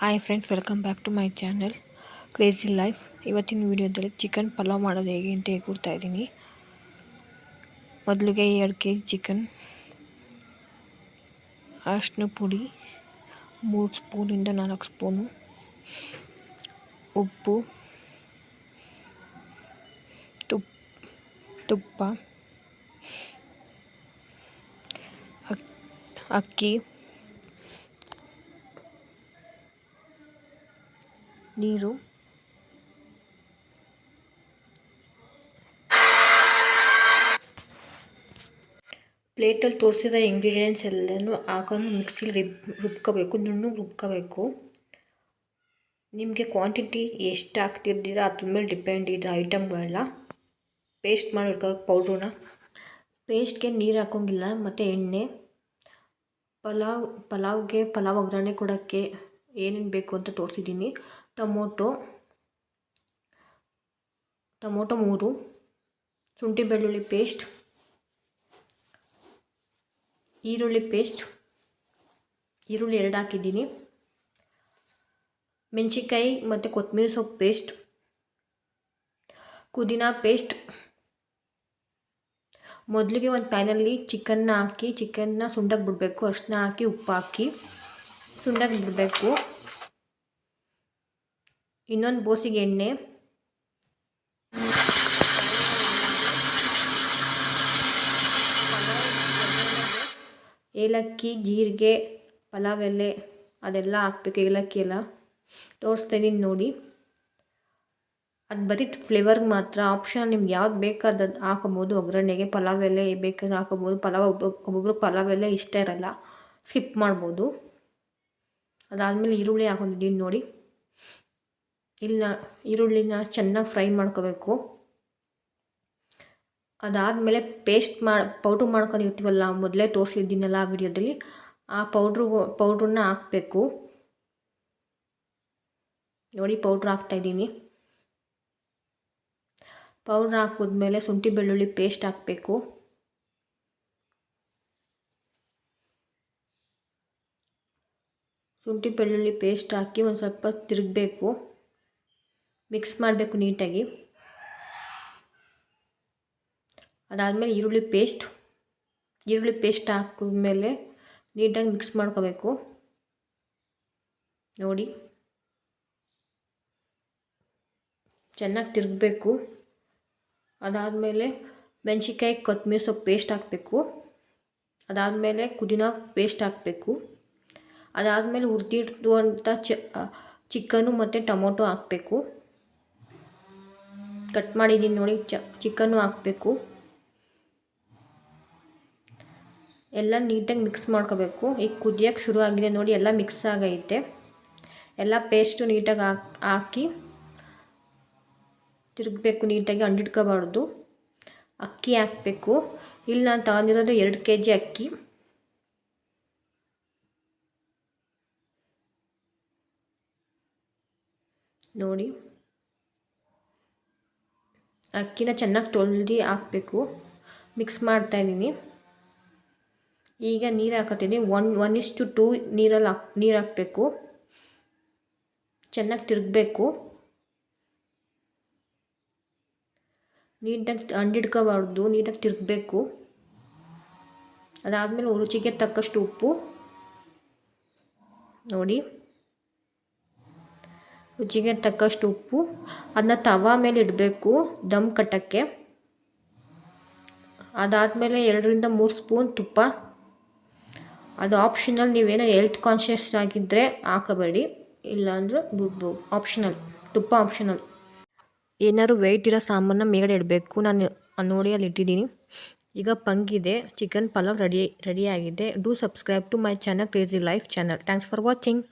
Hi friends, welcome back to my channel crazy life. ಇವತ್ತಿನ ವಿಡಿಯೋದಲ್ಲಿ chicken pulao ಮಾಡೋದು ಹೇಗೆ ಅಂತ ಹೇಳ್ಕೊಡ್ತಾ ಇದ್ದೀನಿ. ಮೊದಲಿಗೆ 2 kg ಚಿಕನ್, ಅರಿಶಿನ ಪುಡಿ 3 ಸ್ಪೂನಿಂದ 4 ಸ್ಪೂನು, ಉಪ್ಪು, ತುಪ್ಪ, ಅಕ್ಕಿ, ನೀರು, ಪ್ಲೇಟಲ್ಲಿ ತೋರಿಸಿದ ಇಂಗ್ರೀಡಿಯೆಂಟ್ಸ್ ಎಲ್ಲನೂ ಹಾಕೊಂಡು ಮಿಕ್ಸಿಲಿ ರುಬ್ಕೋಬೇಕು, ನುಣ್ಣಗೆ ರುಬ್ಕೋಬೇಕು. ನಿಮಗೆ ಕ್ವಾಂಟಿಟಿ ಎಷ್ಟು ಹಾಕ್ತಿದ್ದೀರಾ ಅದ್ರ ಮೇಲೆ ಡಿಪೆಂಡ್ ಇದೆ ಐಟಮ್ಗಳೆಲ್ಲ. ಪೇಸ್ಟ್ ಮಾಡಿ ಇಟ್ಕೋಬೇಕು ಪೌಡ್ರನ್ನ. ಪೇಸ್ಟ್ಗೆ ನೀರು ಹಾಕೋಂಗಿಲ್ಲ ಮತ್ತು ಎಣ್ಣೆ. ಪಲಾವ್ ಒಗ್ಗರಣೆ ಕೊಡೋಕ್ಕೆ ಏನೇನು ಬೇಕು ಅಂತ ತೋರಿಸಿದ್ದೀನಿ. ಟೊಮೊಟೊ 3, ಶುಂಠಿ ಬೆಳ್ಳುಳ್ಳಿ ಪೇಸ್ಟ್, ಈರುಳ್ಳಿ 2 ಹಾಕಿದ್ದೀನಿ, ಮೆಣಸಿನ್ಕಾಯಿ ಮತ್ತು ಕೊತ್ತಂಬರಿ ಸೊಪ್ಪು ಪೇಸ್ಟ್, ಪುದೀನ ಪೇಸ್ಟ್. ಮೊದಲಿಗೆ ಒಂದು ಪ್ಯಾನಲ್ಲಿ ಚಿಕನ್ನ ಹಾಕಿ ಚಿಕನ್ನ ಸುಂಡಕ್ಕೆ ಬಿಡಬೇಕು. ಅರಿಶಿನ ಹಾಕಿ ಉಪ್ಪು ಹಾಕಿ ಸುಂಡಕ್ಕೆ ಬಿಡಬೇಕು. ಇನ್ನೊಂದು ಬೋಸಿಗೆ ಎಣ್ಣೆ, ಏಲಕ್ಕಿ, ಜೀರಿಗೆ, ಪಲಾವ್ ಎಲೆ ಅದೆಲ್ಲ ಹಾಕ್ಬೇಕು. ಏಲಕ್ಕಿ ಎಲ್ಲ ತೋರಿಸ್ತಾ ಇದ್ದೀನಿ ನೋಡಿ. ಅದು ಬರೀ ಫ್ಲೇವರ್ಗೆ ಮಾತ್ರ, ಆಪ್ಷನ್ ನಿಮ್ಗೆ ಯಾವ್ದು ಬೇಕು ಅದು ಹಾಕೋಬೋದು. ಒಗ್ಗರಣೆಗೆ ಪಲಾವ್ ಎಲೆ ಬೇಕಾದ್ರೆ ಹಾಕೋಬೋದು. ಒಬ್ಬೊಬ್ರು ಪಲಾವ್ ಎಲೆ ಇಷ್ಟ ಇರಲ್ಲ, ಸ್ಕಿಪ್ ಮಾಡ್ಬೋದು. ಅದಾದಮೇಲೆ ಈರುಳ್ಳಿ ಹಾಕೊಂಡಿದ್ದೀನಿ ನೋಡಿ. ಈರುಳ್ಳಿನ ಚೆನ್ನಾಗಿ ಫ್ರೈ ಮಾಡ್ಕೋಬೇಕು. ಅದಾದಮೇಲೆ ಪೌಡ್ರ್ ಮಾಡ್ಕೊಂಡಿರ್ತೀವಲ್ಲ, ಮೊದಲೇ ತೋರಿಸಿದ್ದೀನಲ್ಲ ಆ ವಿಡಿಯೋದಲ್ಲಿ, ಆ ಪೌಡ್ರನ್ನ ಹಾಕಬೇಕು ನೋಡಿ. ಪೌಡ್ರ್ ಹಾಕ್ತಾಯಿದ್ದೀನಿ. ಪೌಡ್ರ್ ಹಾಕಿದ್ಮೇಲೆ ಶುಂಠಿ ಬೆಳ್ಳುಳ್ಳಿ ಪೇಸ್ಟ್ ಹಾಕಬೇಕು. ಶುಂಠಿ ಬೆಳ್ಳುಳ್ಳಿ ಪೇಸ್ಟ್ ಹಾಕಿ ಒಂದು ಸ್ವಲ್ಪ ತಿರುಗಬೇಕು, ಮಿಕ್ಸ್ ಮಾಡಬೇಕು ನೀಟಾಗಿ. ಅದಾದಮೇಲೆ ಈರುಳ್ಳಿ ಪೇಸ್ಟ್ ಹಾಕಿದ್ಮೇಲೆ ನೀಟಾಗಿ ಮಿಕ್ಸ್ ಮಾಡ್ಕೋಬೇಕು ನೋಡಿ. ಚೆನ್ನಾಗಿ ತಿರುಗಬೇಕು. ಅದಾದಮೇಲೆ ಮೆಣಸಿನ್ಕಾಯಿ ಕೊತ್ತಂಬರಿ ಸೊಪ್ಪು ಪೇಸ್ಟ್ ಹಾಕಬೇಕು. ಅದಾದಮೇಲೆ ಪುದೀನ ಪೇಸ್ಟ್ ಹಾಕಬೇಕು. ಅದಾದಮೇಲೆ ಹುರಿದಿಡುವಂಥ ಚಿಕನ್ನು ಮತ್ತು ಟೊಮೊಟೊ ಹಾಕಬೇಕು. ಕಟ್ ಮಾಡಿದ್ದೀನಿ ನೋಡಿ. ಚಿಕನ್ನು ಹಾಕಬೇಕು. ಎಲ್ಲ ನೀಟಾಗಿ ಮಿಕ್ಸ್ ಮಾಡ್ಕೋಬೇಕು. ಈಗ ಕುದಿಯೋಕ್ಕೆ ಶುರು ಆಗಿದೆ ನೋಡಿ, ಎಲ್ಲ ಮಿಕ್ಸ್ ಆಗೈತೆ. ಎಲ್ಲ ಪೇಸ್ಟು ನೀಟಾಗಿ ಹಾಕಿ ತಿರುಗಬೇಕು ನೀಟಾಗಿ, ಅಂಟಿಟ್ಕೋಬಾರ್ದು. ಅಕ್ಕಿ ಹಾಕಬೇಕು. ಇಲ್ಲಿ ನಾನು ತಗೊಂಡಿರೋದು 2 kg ಅಕ್ಕಿ. ನೋಡಿ, ಅಕ್ಕಿನ ಚೆನ್ನಾಗಿ ತೊಳೆದು ಹಾಕಬೇಕು. ಮಿಕ್ಸ್ ಮಾಡ್ತಾಯಿದ್ದೀನಿ. ಈಗ ನೀರು ಹಾಕತ್ತೀನಿ. 1:2 ನೀರು ಹಾಕಬೇಕು. ಚೆನ್ನಾಗಿ ತಿರುಗಬೇಕು. ನೀಟಾಗಿ ಅಂಟಿಟ್ಕೋಬಾರ್ದು, ನೀಟಾಗಿ ತಿರುಗಬೇಕು. ಅದಾದಮೇಲೆ ರುಚಿಗೆ ತಕ್ಕಷ್ಟು ಉಪ್ಪು ನೋಡಿ, ರುಚಿಗೆ ತಕ್ಕಷ್ಟು ಉಪ್ಪು. ಅದನ್ನ ತವಾ ಮೇಲೆ ಇಡಬೇಕು ದಮ್ ಕಟ್ಟೋಕ್ಕೆ. ಅದಾದಮೇಲೆ 2-3 ಸ್ಪೂನ್ ತುಪ್ಪ. ಅದು ಆಪ್ಷನಲ್. ನೀವೇನೋ ಹೆಲ್ತ್ ಕಾನ್ಷಿಯಸ್ ಆಗಿದ್ದರೆ ಹಾಕಬೇಡಿ, ಇಲ್ಲಾಂದರೆ ಬಿಡ್ಬೋದು. ಆಪ್ಷನಲ್, ತುಪ್ಪ ಆಪ್ಷನಲ್. ಏನಾದ್ರು ವೆಯ್ಟ್ ಇರೋ ಸಾಮಾನ ಮೇಗಡೆ ಇಡಬೇಕು. ನಾನು ನೋಡಿ ಅಲ್ಲಿ ಇಟ್ಟಿದ್ದೀನಿ. ಈಗ ಪಂಗಿದೆ, ಚಿಕನ್ ಪಲಾವ್ ರೆಡಿಯಾಗಿದೆ. Do subscribe to my channel crazy life channel. Thanks for watching.